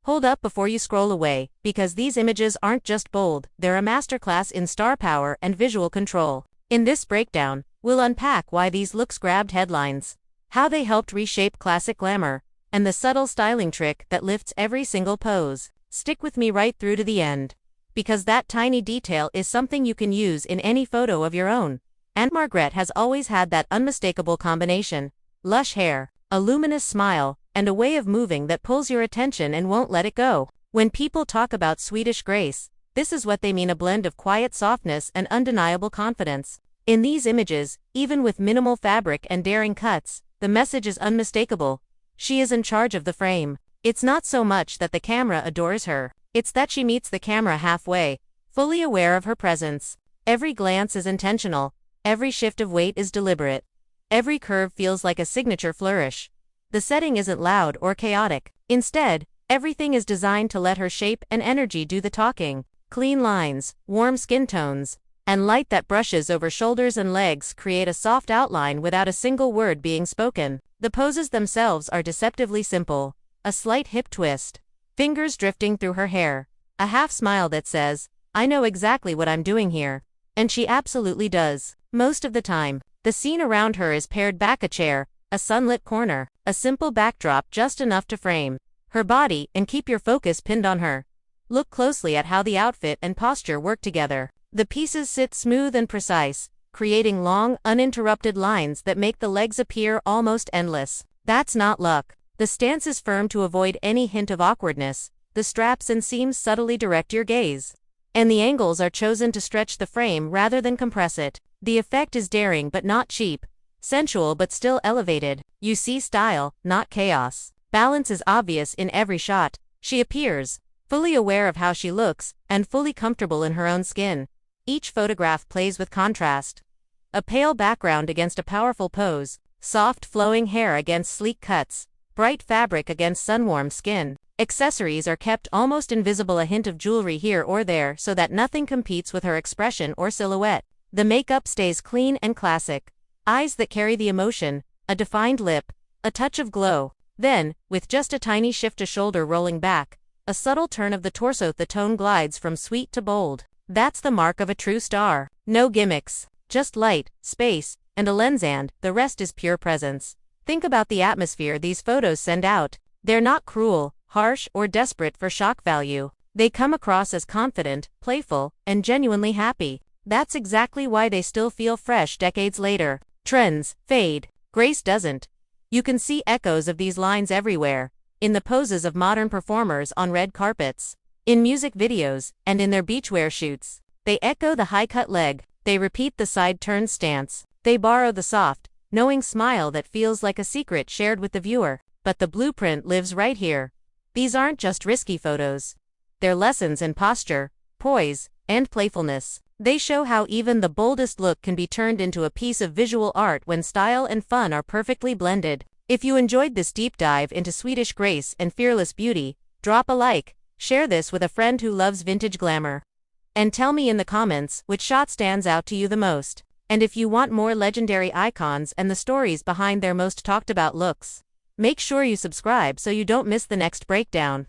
Hold up before you scroll away, because these images aren't just bold, they're a masterclass in star power and visual control. In this breakdown, we'll unpack why these looks grabbed headlines, how they helped reshape classic glamour, and the subtle styling trick that lifts every single pose. Stick with me right through to the end, because that tiny detail is something you can use in any photo of your own. Ann-Margret has always had that unmistakable combination: lush hair, a luminous smile, and a way of moving that pulls your attention and won't let it go. When people talk about Swedish grace, this is what they mean: a blend of quiet softness and undeniable confidence. In these images, even with minimal fabric and daring cuts, the message is unmistakable. She is in charge of the frame. It's not so much that the camera adores her, it's that she meets the camera halfway, fully aware of her presence. Every glance is intentional, every shift of weight is deliberate, every curve feels like a signature flourish. The setting isn't loud or chaotic. Instead, everything is designed to let her shape and energy do the talking. Clean lines, warm skin tones, and light that brushes over shoulders and legs create a soft outline without a single word being spoken. The poses themselves are deceptively simple: a slight hip twist, fingers drifting through her hair, a half smile that says, "I know exactly what I'm doing here." And she absolutely does. Most of the time, the scene around her is pared back: a chair, a sunlit corner, a simple backdrop just enough to frame her body and keep your focus pinned on her. Look closely at how the outfit and posture work together. The pieces sit smooth and precise, creating long, uninterrupted lines that make the legs appear almost endless. That's not luck. The stance is firm to avoid any hint of awkwardness, the straps and seams subtly direct your gaze, and the angles are chosen to stretch the frame rather than compress it. The effect is daring but not cheap, sensual but still elevated. You see style, not chaos. Balance is obvious in every shot. She appears fully aware of how she looks, and fully comfortable in her own skin. Each photograph plays with contrast. A pale background against a powerful pose, soft flowing hair against sleek cuts, bright fabric against sun-warmed skin. Accessories are kept almost invisible, a hint of jewelry here or there so that nothing competes with her expression or silhouette. The makeup stays clean and classic. Eyes that carry the emotion, a defined lip, a touch of glow. Then, with just a tiny shift, a shoulder rolling back, a subtle turn of the torso, the tone glides from sweet to bold. That's the mark of a true star. No gimmicks, just light, space, and a lens, and the rest is pure presence. Think about the atmosphere these photos send out. They're not cruel, harsh, or desperate for shock value. They come across as confident, playful, and genuinely happy. That's exactly why they still feel fresh decades later. Trends fade, grace doesn't. You can see echoes of these lines everywhere, in the poses of modern performers on red carpets, in music videos, and in their beachwear shoots. They echo the high-cut leg, they repeat the side-turned stance, they borrow the soft, knowing smile that feels like a secret shared with the viewer. But the blueprint lives right here. These aren't just risky photos. They're lessons in posture, poise, and playfulness. They show how even the boldest look can be turned into a piece of visual art when style and fun are perfectly blended. If you enjoyed this deep dive into Swedish grace and fearless beauty, drop a like, share this with a friend who loves vintage glamour, and tell me in the comments which shot stands out to you the most. And if you want more legendary icons and the stories behind their most talked about looks, make sure you subscribe so you don't miss the next breakdown.